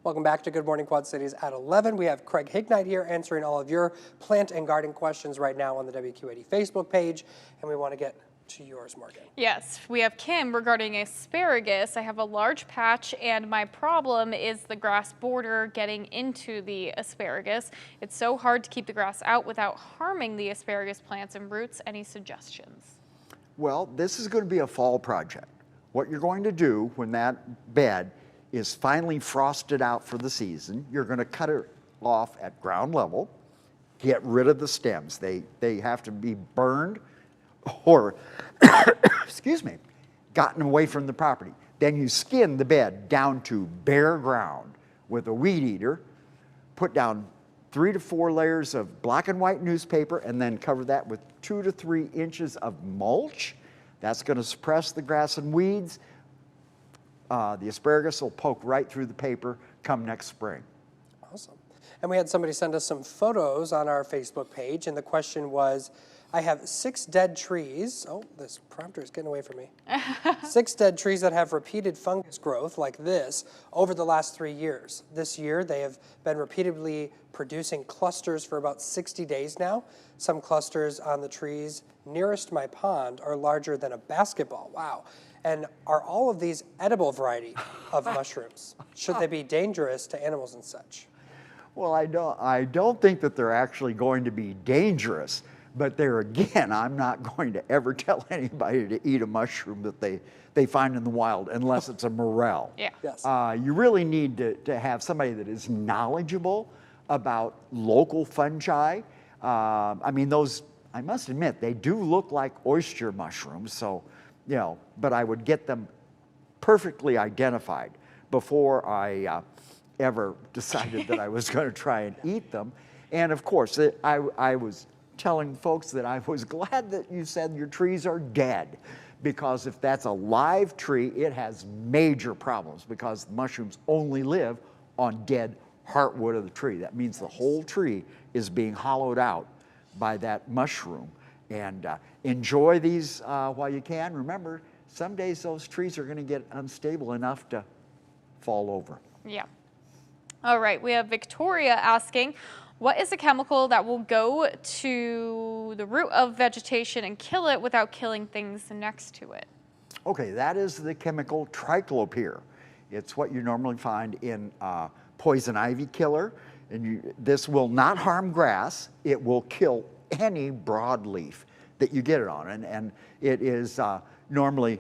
Welcome back to Good Morning Quad Cities at 11. We have Craig Hignight here answering all of your plant and garden questions right now on the WQ80 Facebook page, and we want to get to yours, Morgan. Yes, we have Kim regarding asparagus. I have a large patch and my problem is the grass border getting into the asparagus. It's so hard to keep the grass out without harming the asparagus plants and roots. Any suggestions? Well, this is going to be a fall project. What you're going to do when that bed is finally frosted out for the season, you're going to cut it off at ground level, get rid of the stems. They have to be burned or, excuse me, gotten away from the property. Then you skin the bed down to bare ground with a weed eater, put down 3 to 4 layers of black and white newspaper, and then cover that with 2 to 3 inches of mulch. That's going to suppress the grass and weeds. The asparagus will poke right through the paper come next spring. Awesome. And we had somebody send us some photos on our Facebook page, and the question was, I have 6 dead trees. Oh, this prompter is getting away from me. 6 dead trees that have repeated fungus growth like this over the last 3 years. This year, they have been repeatedly producing clusters for about 60 days now. Some clusters on the trees nearest my pond are larger than a basketball. Wow. And are all of these edible variety of mushrooms? Should they be dangerous to animals and such? Well, I don't think that they're actually going to be dangerous. But there again, I'm not going to ever tell anybody to eat a mushroom that they find in the wild unless it's a morel. Yeah. Yes. You really need to have somebody that is knowledgeable about local fungi. I mean, those, I must admit, they do look like oyster mushrooms, so, you know, but I would get them perfectly identified before I ever decided that I was going to try and eat them. And of course, I was telling folks that I was glad that you said your trees are dead, because if that's a live tree, it has major problems because the mushrooms only live on dead heartwood of the tree. That means the whole tree is being hollowed out by that mushroom. And enjoy these while you can. Remember, some days those trees are going to get unstable enough to fall over. Yeah. All right, we have Victoria asking, what is a chemical that will go to the root of vegetation and kill it without killing things next to it? Okay, that is the chemical triclopyr. It's what you normally find in poison ivy killer. And this will not harm grass. It will kill any broadleaf that you get it on. And it is normally,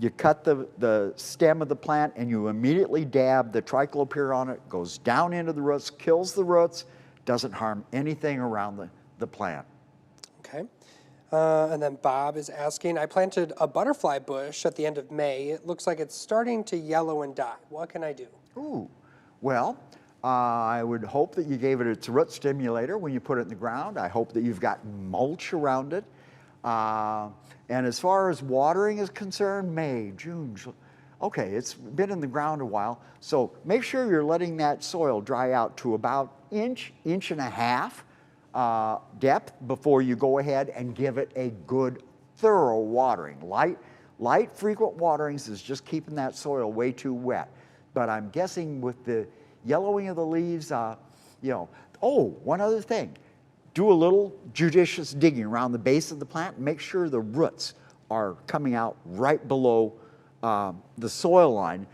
you cut the stem of the plant and you immediately dab the triclopyr on it, goes down into the roots, kills the roots, doesn't harm anything around the plant. Okay. And then Bob is asking, I planted a butterfly bush at the end of May. It looks like it's starting to yellow and die. What can I do? Ooh, well, I would hope that you gave it its root stimulator when you put it in the ground. I hope that you've got mulch around it. And as far as watering is concerned, May, June, okay, it's been in the ground a while. So make sure you're letting that soil dry out to about inch and a half depth before you go ahead and give it a good thorough watering. Light frequent waterings is just keeping that soil way too wet. But I'm guessing with the yellowing of the leaves, you know, oh, one other thing. Do a little judicious digging around the base of the plant and make sure the roots are coming out right below the soil line.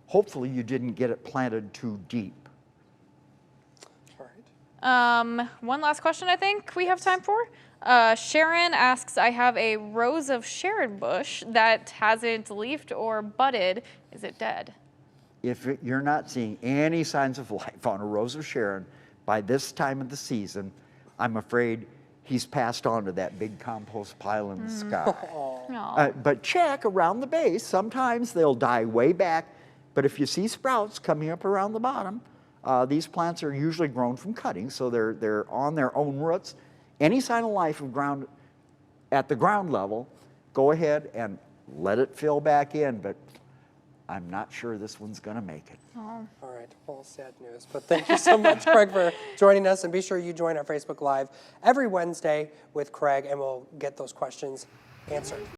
Hopefully you didn't get it planted too deep. All right. One last question I think we have time for. Sharon asks, I have a rose of Sharon bush that hasn't leafed or budded. Is it dead? If you're not seeing any signs of life on a rose of Sharon by this time of the season, I'm afraid he's passed on to that big compost pile in the sky. But check around the base. Sometimes they'll die way back, but if you see sprouts coming up around the bottom, these plants are usually grown from cuttings, so they're on their own roots. Any sign of life at the ground level, go ahead and let it fill back in, but I'm not sure this one's going to make it. Oh. All right, well, sad news. But thank you so much, Craig, for joining us. And be sure you join our Facebook Live every Wednesday with Craig, and we'll get those questions answered.